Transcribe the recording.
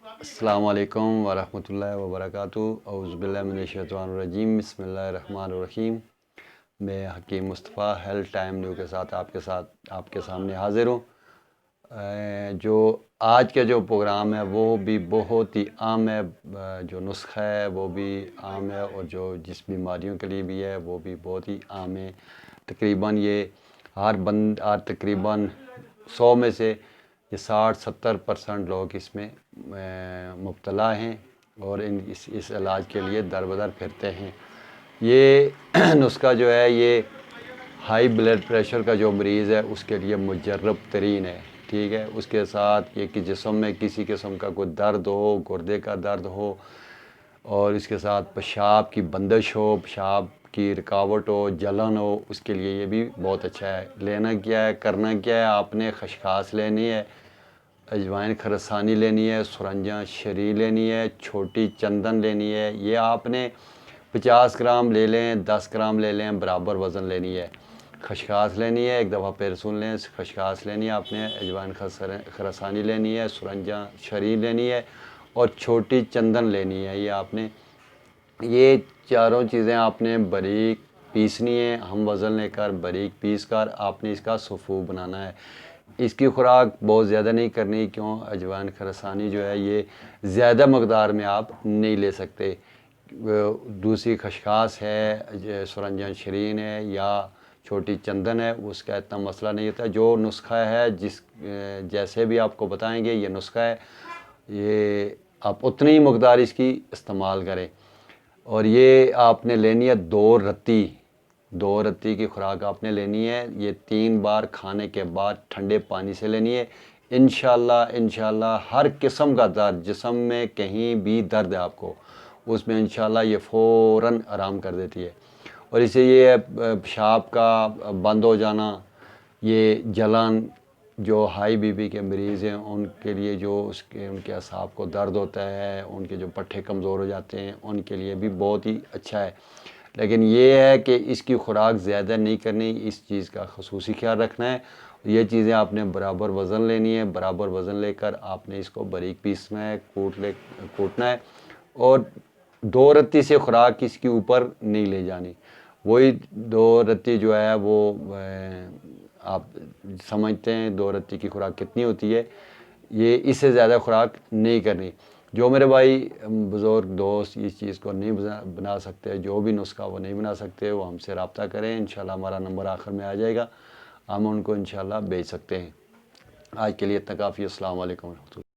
السلام علیکم ورحمۃ اللہ وبرکاتہ۔ اعوذ باللہ من الشیطان الرجیم، بسم اللہ الرحمن الرحیم۔ میں حکیم مصطفیٰ ہیلتھ ٹائم نیو کے ساتھ آپ کے سامنے حاضر ہوں۔ جو آج کا جو پروگرام ہے وہ بھی بہت ہی عام ہے، جو نسخہ ہے وہ بھی عام ہے، اور جو جس بیماریوں کے لیے بھی ہے وہ بھی بہت ہی عام ہے۔ تقریباً یہ تقریباً 100 میں سے یہ 60-70% لوگ اس میں مبتلا ہیں اور اس علاج کے لیے در بدر پھرتے ہیں۔ یہ نسخہ جو ہے یہ ہائی بلڈ پریشر کا جو مریض ہے اس کے لیے مجرب ترین ہے، ٹھیک ہے۔ اس کے ساتھ یہ کہ جسم میں کسی قسم کا کوئی درد ہو، گردے کا درد ہو، اور اس کے ساتھ پیشاب کی بندش ہو، پیشاب کی رکاوٹ ہو، جلن ہو، اس کے لیے یہ بھی بہت اچھا ہے۔ لینا کیا ہے، کرنا کیا ہے، آپ نے خشخاش لینی ہے، اجوائن خرسانی لینی ہے، سرنجاں شری لینی ہے، چھوٹی چندن لینی ہے۔ یہ آپ نے 50 گرام لے لیں، 10 گرام لے لیں، برابر وزن لینی ہے۔ خشخاش لینی ہے، ایک دفعہ پھر سن لیں، خشخاش لینی ہے آپ نے، اجوائن خرسانی لینی ہے، سرنجاں شری لینی ہے، اور چھوٹی چندن لینی ہے۔ یہ آپ نے یہ چاروں چیزیں آپ نے باریک پیسنی ہے، ہم وزن لے کر باریک پیس کر آپ نے اس کا سفو بنانا ہے۔ اس کی خوراک بہت زیادہ نہیں کرنی، کیوں اجوائن خرسانی جو ہے یہ زیادہ مقدار میں آپ نہیں لے سکتے۔ دوسری خشخاش ہے، سرنجان شرین ہے یا چھوٹی چندن ہے، اس کا اتنا مسئلہ نہیں ہوتا۔ جو نسخہ ہے جیسے بھی آپ کو بتائیں گے یہ نسخہ ہے، یہ آپ اتنی مقدار اس کی استعمال کریں۔ اور یہ آپ نے لینی ہے 2 رتی کی خوراک آپ نے لینی ہے۔ یہ 3 بار کھانے کے بعد ٹھنڈے پانی سے لینی ہے۔ انشاءاللہ ہر قسم کا درد، جسم میں کہیں بھی درد ہے آپ کو، اس میں انشاءاللہ یہ فوراً آرام کر دیتی ہے۔ اور اسے یہ پیشاب کا بند ہو جانا، یہ جلن، جو ہائی بی پی کے مریض ہیں ان کے لیے جو ان کے اعصاب کو درد ہوتا ہے، ان کے جو پٹھے کمزور ہو جاتے ہیں، ان کے لیے بھی بہت ہی اچھا ہے۔ لیکن یہ ہے کہ اس کی خوراک زیادہ نہیں کرنی، اس چیز کا خصوصی خیال رکھنا ہے۔ یہ چیزیں آپ نے برابر وزن لینی ہے، برابر وزن لے کر آپ نے اس کو باریک پیسنا ہے، کوٹنا ہے، اور 2 رتی سے خوراک اس کے اوپر نہیں لے جانی۔ وہی 2 رتی جو ہے وہ آپ سمجھتے ہیں 2 رتی کی خوراک کتنی ہوتی ہے، یہ اس سے زیادہ خوراک نہیں کرنی۔ جو میرے بھائی بزرگ دوست اس چیز کو نہیں بنا سکتے، جو بھی نسخہ وہ نہیں بنا سکتے، وہ ہم سے رابطہ کریں، انشاءاللہ ہمارا نمبر آخر میں آ جائے گا، ہم ان کو انشاءاللہ بھیج سکتے ہیں۔ آج کے لیے اتنا کافی۔ السلام علیکم ورحمۃ اللہ۔